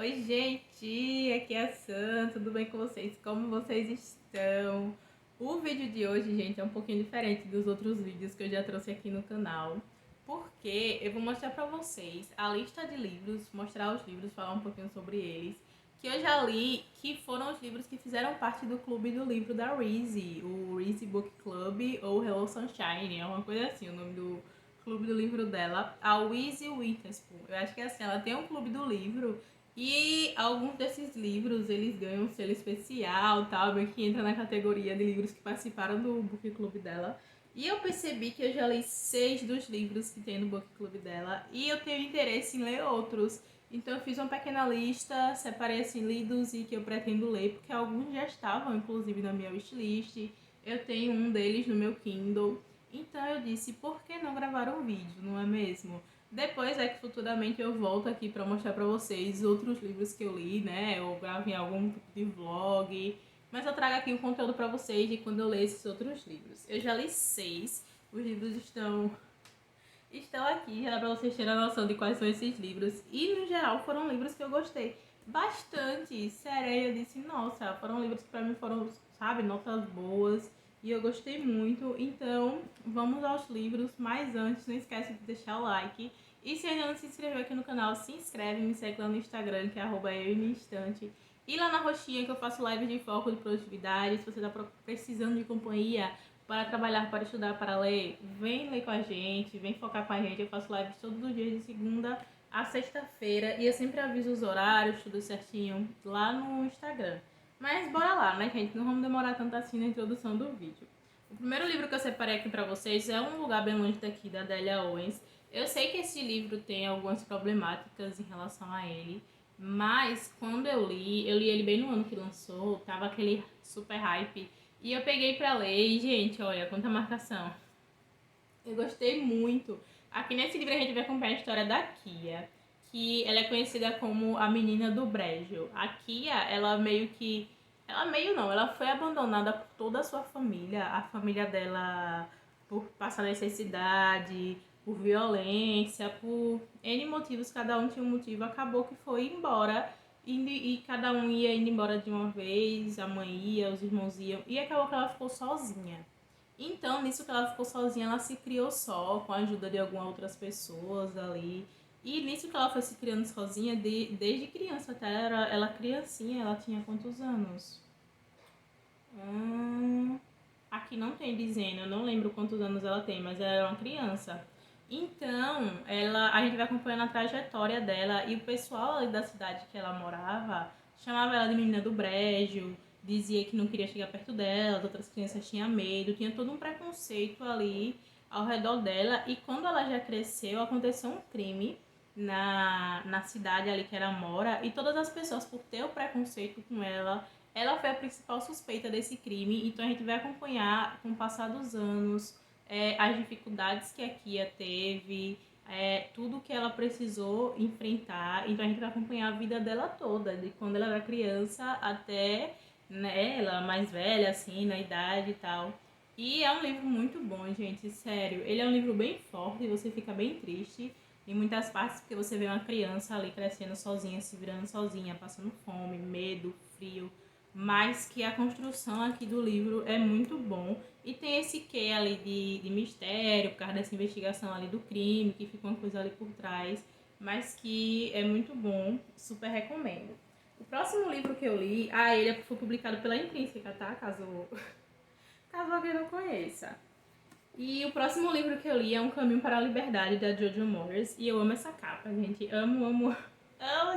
Oi, gente, aqui é a Sam, tudo bem com vocês? Como vocês estão? O vídeo de hoje, gente, é um pouquinho diferente dos outros vídeos que eu já trouxe aqui no canal, porque eu vou mostrar pra vocês a lista de livros, mostrar os livros, falar um pouquinho sobre eles, que eu já li, que foram os livros que fizeram parte do clube do livro da Reese, o Reese Book Club ou Hello Sunshine, é uma coisa assim o nome do clube do livro dela, a Reese Witherspoon. Eu acho que é assim, ela tem um clube do livro e alguns desses livros, eles ganham um selo especial, tal, meio que entra na categoria de livros que participaram do book club dela. E eu percebi que eu já li 6 dos livros que tem no book club dela e eu tenho interesse em ler outros. Então eu fiz uma pequena lista, separei assim lidos e que eu pretendo ler, porque alguns já estavam inclusive na minha wishlist. Eu tenho um deles no meu Kindle. Então eu disse, por que não gravar um vídeo, não é mesmo? Depois é que futuramente eu volto aqui para mostrar para vocês outros livros que eu li, né? Eu gravo em algum tipo de vlog. Mas eu trago aqui um conteúdo para vocês de quando eu ler esses outros livros. Eu já li 6. Os livros estão aqui, já dá para vocês terem a noção de quais são esses livros. E no geral foram livros que eu gostei bastante. Sério, eu disse, nossa, foram livros que para mim foram, sabe, notas boas. E eu gostei muito, então vamos aos livros, mas antes não esquece de deixar o like. E se ainda não se inscreveu aqui no canal, se inscreve, me segue lá no Instagram, que é @eueminstante. E lá na roxinha que eu faço lives de foco de produtividade, se você está precisando de companhia para trabalhar, para estudar, para ler, vem ler com a gente, vem focar com a gente. Eu faço lives todos os dias de segunda a sexta-feira e eu sempre aviso os horários, tudo certinho lá no Instagram. Mas bora lá, né, gente? Não vamos demorar tanto assim na introdução do vídeo. O primeiro livro que eu separei aqui pra vocês é Um Lugar Bem Longe Daqui, da Delia Owens. Eu sei que esse livro tem algumas problemáticas em relação a ele, mas quando eu li ele bem no ano que lançou, tava aquele super hype, e eu peguei pra ler e, gente, olha, quanta marcação. Eu gostei muito. Aqui nesse livro a gente vai acompanhar a história da Kia, que ela é conhecida como a menina do brejo. A Kia, ela meio que... Ela meio não, ela foi abandonada por toda a sua família. A família dela, por passar necessidade, por violência, por N motivos, cada um tinha um motivo, acabou que foi embora. E cada um ia indo embora de uma vez, a mãe ia, os irmãos iam, e acabou que ela ficou sozinha. Então, nisso que ela ficou sozinha, ela se criou só, com a ajuda de algumas outras pessoas ali. E nisso que ela foi se criando sozinha, desde criança, até ela criancinha, ela tinha quantos anos? Aqui não tem dizendo, eu não lembro quantos anos ela tem, mas ela era uma criança. Então, a gente vai acompanhando a trajetória dela e o pessoal ali da cidade que ela morava chamava ela de menina do brejo, dizia que não queria chegar perto dela, as outras crianças tinham medo, tinha todo um preconceito ali ao redor dela. E quando ela já cresceu, aconteceu um crime na cidade ali que ela mora e todas as pessoas, por ter o preconceito com ela foi a principal suspeita desse crime. Então a gente vai acompanhar, com o passar dos anos, as dificuldades que a Kia teve, tudo que ela precisou enfrentar. Então a gente vai acompanhar a vida dela toda, de quando ela era criança até, né, ela mais velha, assim, na idade e tal. E é um livro muito bom, gente, sério. Ele é um livro bem forte, você fica bem triste em muitas partes, porque você vê uma criança ali crescendo sozinha, se virando sozinha, passando fome, medo, frio, mas que a construção aqui do livro é muito bom e tem esse quê ali de mistério por causa dessa investigação ali do crime, que fica uma coisa ali por trás, mas que é muito bom, super recomendo. O próximo livro que eu li, ele foi publicado pela Intrínseca, tá? Caso alguém não conheça. E o próximo livro que eu li é Um Caminho para a Liberdade, da Jojo Moyes, e eu amo essa capa, gente, amo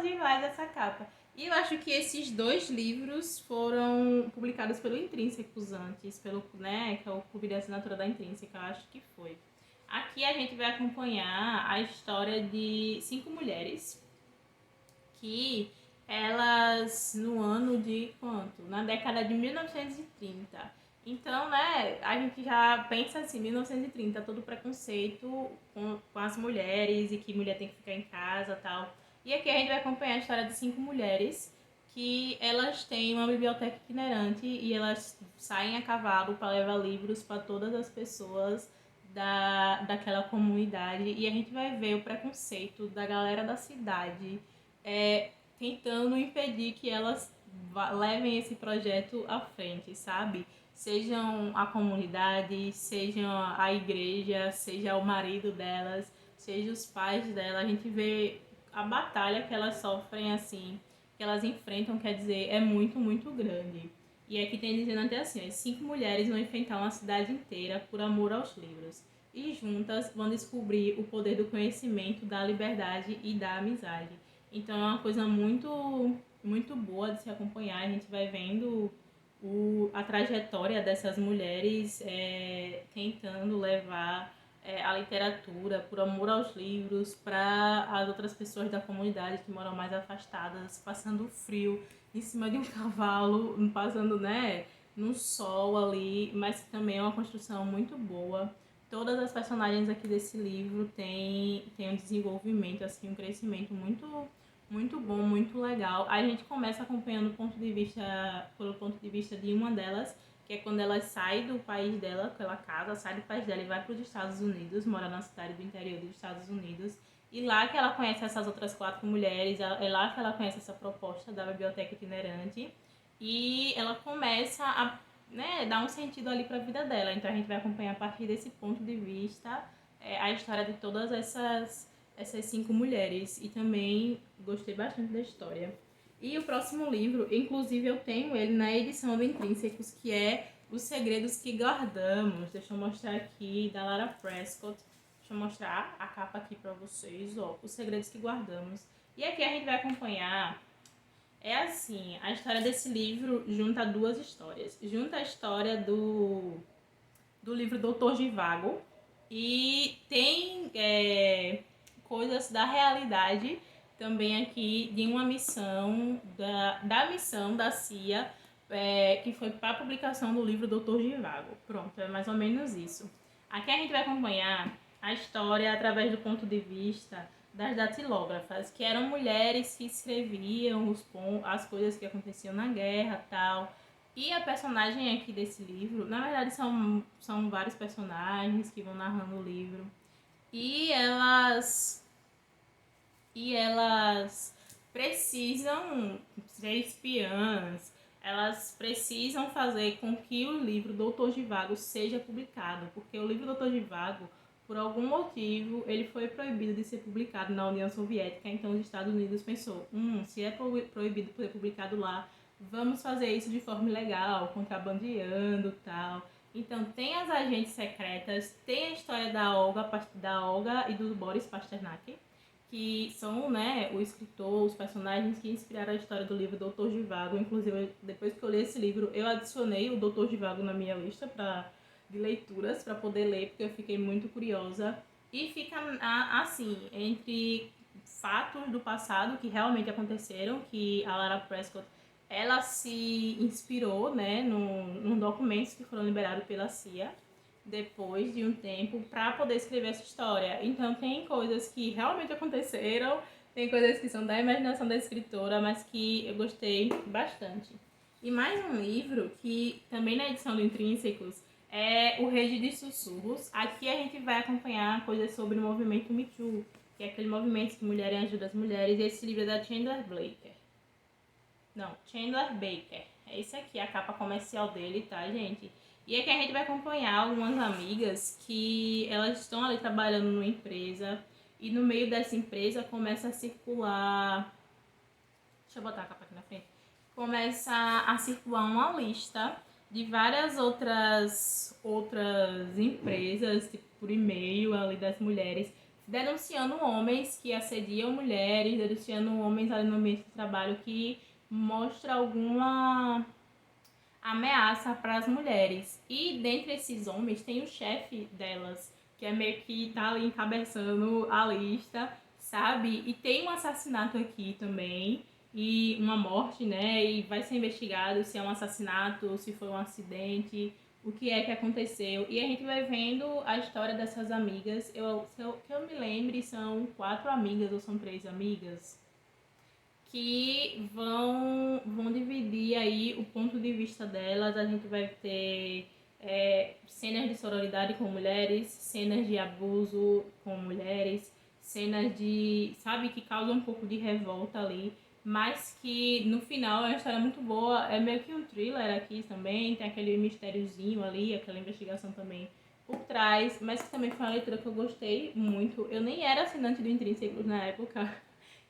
demais essa capa. E eu acho que esses 2 livros foram publicados pelo Intrínsecos antes, né, que é o Clube de Assinatura da Intrínseca, eu acho que foi. Aqui a gente vai acompanhar a história de 5 mulheres que elas, no ano de quanto? Na década de 1930. Então, né, a gente já pensa assim, 1930, todo preconceito com as mulheres e que mulher tem que ficar em casa e tal. E aqui a gente vai acompanhar a história de 5 mulheres que elas têm uma biblioteca itinerante e elas saem a cavalo para levar livros para todas as pessoas daquela comunidade. E a gente vai ver o preconceito da galera da cidade tentando impedir que elas levem esse projeto à frente, sabe? Sejam a comunidade, sejam a igreja, seja o marido delas, seja os pais dela. A gente vê a batalha que elas sofrem assim, que elas enfrentam, quer dizer, é muito, muito grande. E aqui tem dizendo até assim, as 5 mulheres vão enfrentar uma cidade inteira por amor aos livros. E juntas vão descobrir o poder do conhecimento, da liberdade e da amizade. Então é uma coisa muito, muito boa de se acompanhar. A gente vai vendo a trajetória dessas mulheres tentando levar a literatura por amor aos livros para as outras pessoas da comunidade que moram mais afastadas, passando frio em cima de um cavalo, passando, né, no sol ali, mas que também é uma construção muito boa. Todas as personagens aqui desse livro têm um desenvolvimento, assim, um crescimento muito bom, muito legal. A gente começa acompanhando pelo ponto de vista de uma delas, que é quando ela sai do país dela, que ela casa, sai do país dela e vai para os Estados Unidos, mora na cidade do interior dos Estados Unidos. E lá que ela conhece essas outras 4 mulheres, é lá que ela conhece essa proposta da biblioteca itinerante. E ela começa a, né, dar um sentido ali para a vida dela. Então a gente vai acompanhar a partir desse ponto de vista a história de todas essas 5 mulheres. E também gostei bastante da história. E o próximo livro, inclusive eu tenho ele na edição do Intrínsecos, que é Os Segredos que Guardamos. Deixa eu mostrar aqui, da Lara Prescott. Deixa eu mostrar a capa aqui pra vocês, ó. Os Segredos que Guardamos. E aqui a gente vai acompanhar, é assim, a história desse livro junta 2 histórias. Junta a história do livro Doutor Zhivago e tem coisas da realidade também aqui de uma missão, da missão da CIA, que foi para a publicação do livro Doutor Zhivago. Pronto, é mais ou menos isso. Aqui a gente vai acompanhar a história através do ponto de vista das datilógrafas, que eram mulheres que escreviam as coisas que aconteciam na guerra e tal. E a personagem aqui desse livro, na verdade são vários personagens que vão narrando o livro. E elas precisam ser espiãs, elas precisam fazer com que o livro Doutor Zhivago seja publicado, porque o livro Doutor Zhivago, por algum motivo, ele foi proibido de ser publicado na União Soviética. Então os Estados Unidos pensou, se é proibido de ser publicado lá, vamos fazer isso de forma ilegal, contrabandeando e tal. Então tem as agentes secretas, tem a história da Olga e do Boris Pasternak, que são, né, o escritor, os personagens que inspiraram a história do livro Doutor Zhivago. Inclusive, depois que eu li esse livro, eu adicionei o Doutor Zhivago na minha lista de leituras para poder ler, porque eu fiquei muito curiosa. E fica assim, entre fatos do passado que realmente aconteceram, que a Lara Prescott ela se inspirou, né, num documentos que foram liberados pela CIA depois de um tempo para poder escrever essa história. Então tem coisas que realmente aconteceram, tem coisas que são da imaginação da escritora, mas que eu gostei bastante. E mais um livro que também na edição do Intrínsecos é O Rede de Sussurros. Aqui a gente vai acompanhar coisas sobre o movimento Me Too, que é aquele movimento que mulheres ajudam as mulheres. E esse livro é da Chandler Baker. Não, Chandler Baker. É esse aqui, a capa comercial dele, tá, gente? E aqui a gente vai acompanhar algumas amigas que elas estão ali trabalhando numa empresa e no meio dessa empresa começa a circular... Deixa eu botar a capa aqui na frente. Começa a circular uma lista de várias outras empresas, tipo, por e-mail ali das mulheres, denunciando homens que assediam mulheres, denunciando homens ali no ambiente de trabalho que mostra alguma ameaça para as mulheres. E dentre esses homens tem o chefe delas, que é meio que tá ali encabeçando a lista, sabe? E tem um assassinato aqui também, e uma morte, né? E vai ser investigado se é um assassinato, se foi um acidente, o que é que aconteceu. E a gente vai vendo a história dessas amigas. Que eu me lembre, são 4 amigas ou são 3 amigas que vão dividir aí o ponto de vista delas. A gente vai ter cenas de sororidade com mulheres, cenas de abuso com mulheres, cenas de, sabe, que causam um pouco de revolta ali. mas que no final é uma história muito boa. É meio que um thriller aqui também, tem aquele mistériozinho ali, aquela investigação também por trás, mas que também foi uma leitura que eu gostei muito. Eu nem era assinante do Intrínsecos na época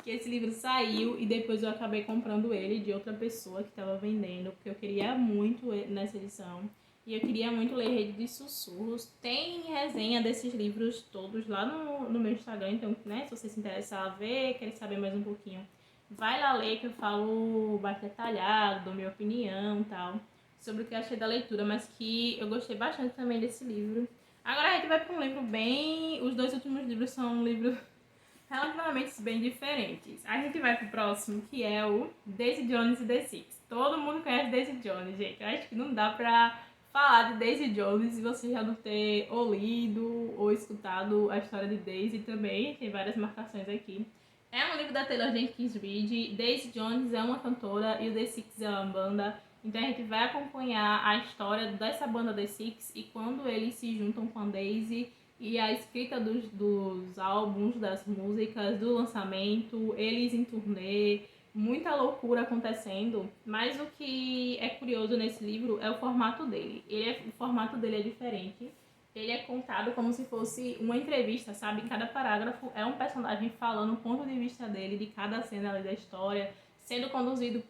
que esse livro saiu, e depois eu acabei comprando ele de outra pessoa que estava vendendo, porque eu queria muito nessa edição. E eu queria muito ler Rede dos Sussurros. Tem resenha desses livros todos lá no meu Instagram, então, né, se você se interessar a ver, quer saber mais um pouquinho, vai lá ler, que eu falo mais detalhado, dou minha opinião e tal, sobre o que eu achei da leitura, mas que eu gostei bastante também desse livro. Agora a gente vai para um livro bem... Os dois últimos livros são livros relativamente bem diferentes. A gente vai pro próximo, que é o Daisy Jones e The Six. Todo mundo conhece Daisy Jones, gente. Eu acho que não dá pra falar de Daisy Jones se você já não ter ou lido ou escutado a história de Daisy também. Tem várias marcações aqui. É um livro da Taylor Jenkins Reid. Daisy Jones é uma cantora e o The Six é uma banda. Então a gente vai acompanhar a história dessa banda The Six e quando eles se juntam com a Daisy e a escrita dos álbuns, das músicas, do lançamento, eles em turnê, muita loucura acontecendo. Mas o que é curioso nesse livro é o formato dele. O formato dele é diferente. Ele é contado como se fosse uma entrevista, sabe? Cada parágrafo é um personagem falando o ponto de vista dele, de cada cena ali da história, sendo conduzido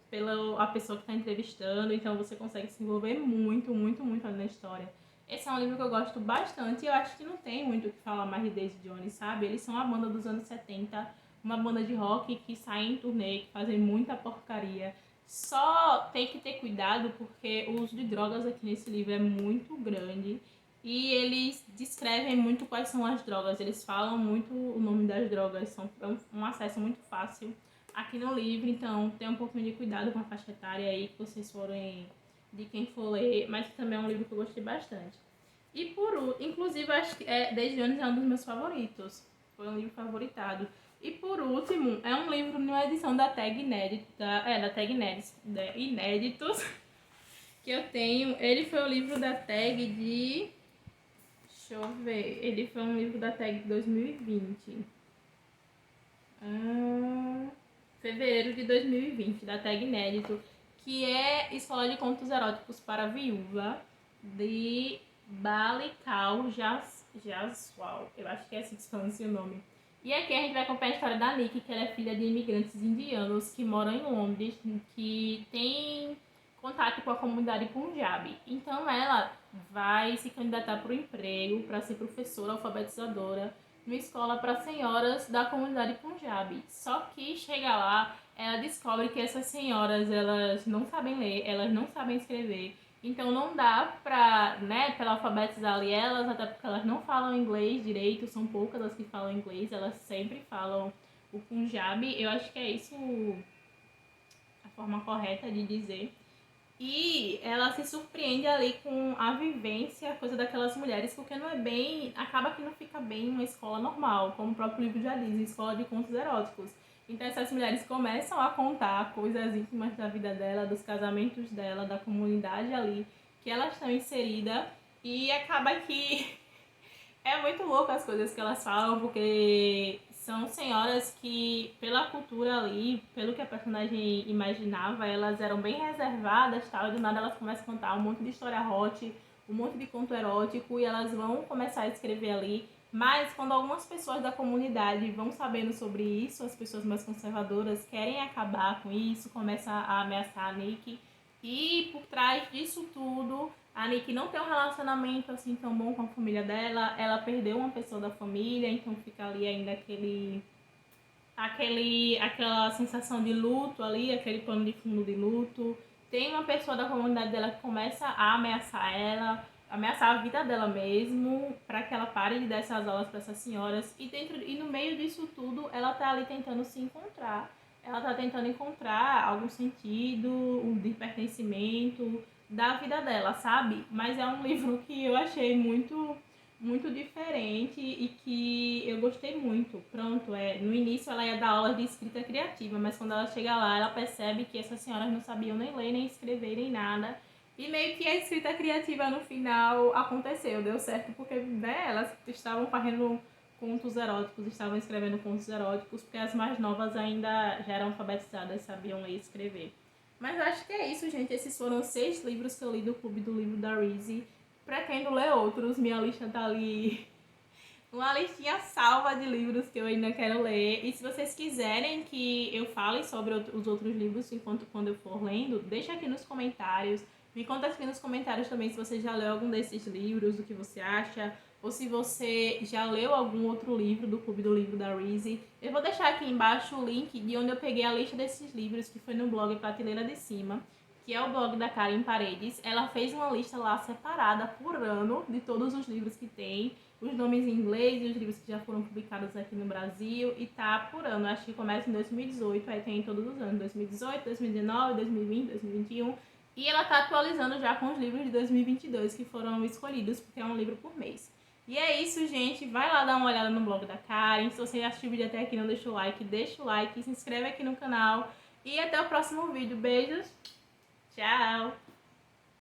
pela a pessoa que está entrevistando. Então você consegue se envolver muito, muito, muito ali na história. Esse é um livro que eu gosto bastante e eu acho que não tem muito o que falar mais de Daisy Jones, sabe? Eles são a banda dos anos 70, uma banda de rock que sai em turnê, que fazem muita porcaria. Só tem que ter cuidado porque o uso de drogas aqui nesse livro é muito grande e eles descrevem muito quais são as drogas. Eles falam muito o nome das drogas, é um acesso muito fácil aqui no livro, então tenha um pouquinho de cuidado com a faixa etária aí que vocês forem de quem for ler, mas também é um livro que eu gostei bastante. E inclusive, acho que Daisy Jones é um dos meus favoritos. Foi um livro favoritado. E por último, é um livro numa edição da Tag Inédita, da Tag Inéditos, que eu tenho. Ele foi o livro da Tag de... Deixa eu ver. Ele foi um livro da Tag de 2020. Fevereiro de 2020, da Tag Inédito, que é Escola de Contos Eróticos para Viúva, de Balikal Jaswal. Eu acho que é assim que se pronuncia o nome. E aqui a gente vai acompanhar a história da Nikki, que ela é filha de imigrantes indianos que moram em Londres, que tem contato com a comunidade Punjabi. Então ela vai se candidatar para o emprego, para ser professora alfabetizadora, numa escola para senhoras da comunidade Punjabi. Só que chega lá, ela descobre que essas senhoras, elas não sabem ler, elas não sabem escrever. Então não dá pra ela alfabetizar ali elas, até porque elas não falam inglês direito, são poucas as que falam inglês, elas sempre falam o Punjabi. Eu acho que é isso a forma correta de dizer. E ela se surpreende ali com a vivência, a coisa daquelas mulheres, porque não é bem... Acaba que não fica bem uma escola normal, como o próprio livro já diz, escola de contos eróticos. Então essas mulheres começam a contar coisas íntimas da vida dela, dos casamentos dela, da comunidade ali, que elas estão inseridas, e acaba que é muito louco as coisas que elas falam, porque são senhoras que, pela cultura ali, pelo que a personagem imaginava, elas eram bem reservadas, tal, e do nada elas começam a contar um monte de história hot, um monte de conto erótico, e elas vão começar a escrever ali. Mas quando algumas pessoas da comunidade vão sabendo sobre isso, as pessoas mais conservadoras querem acabar com isso, começam a ameaçar a Nick. E por trás disso tudo, a Nick não tem um relacionamento assim tão bom com a família dela, ela perdeu uma pessoa da família, então fica ali ainda aquela sensação de luto ali, aquele pano de fundo de luto. Tem uma pessoa da comunidade dela que começa a ameaçar ela, ameaçar a vida dela mesmo, para que ela pare de dar essas aulas para essas senhoras. E no meio disso tudo, ela tá ali tentando se encontrar. Ela tá tentando encontrar algum sentido, de pertencimento da vida dela, sabe? Mas é um livro que eu achei muito diferente e que eu gostei muito. Pronto, no início ela ia dar aulas de escrita criativa, mas quando ela chega lá, ela percebe que essas senhoras não sabiam nem ler, nem escrever, nem nada. E meio que a escrita criativa no final aconteceu, deu certo, porque elas estavam fazendo contos eróticos, estavam escrevendo contos eróticos, porque as mais novas ainda já eram alfabetizadas, sabiam ler e escrever. Mas eu acho que é isso, gente. Esses foram 6 livros que eu li do Clube do Livro da Reezy. Pretendo ler outros, minha lista tá ali, uma listinha salva de livros que eu ainda quero ler. E se vocês quiserem que eu fale sobre os outros livros quando eu for lendo, deixa aqui nos comentários. Me conta aqui nos comentários também se você já leu algum desses livros, o que você acha, ou se você já leu algum outro livro do Clube do Livro da Reezy. Eu vou deixar aqui embaixo o link de onde eu peguei a lista desses livros, que foi no blog Prateleira de Cima, que é o blog da Karen Paredes. Ela fez uma lista lá separada por ano de todos os livros que tem, os nomes em inglês e os livros que já foram publicados aqui no Brasil, e tá por ano. Acho que começa em 2018, aí tem todos os anos, 2018, 2019, 2020, 2021, e ela tá atualizando já com os livros de 2022 que foram escolhidos, porque é um livro por mês. E é isso, gente. Vai lá dar uma olhada no blog da Karen. Se você assistiu o vídeo até aqui e não deixou o like, deixa o like, se inscreve aqui no canal. E até o próximo vídeo. Beijos. Tchau!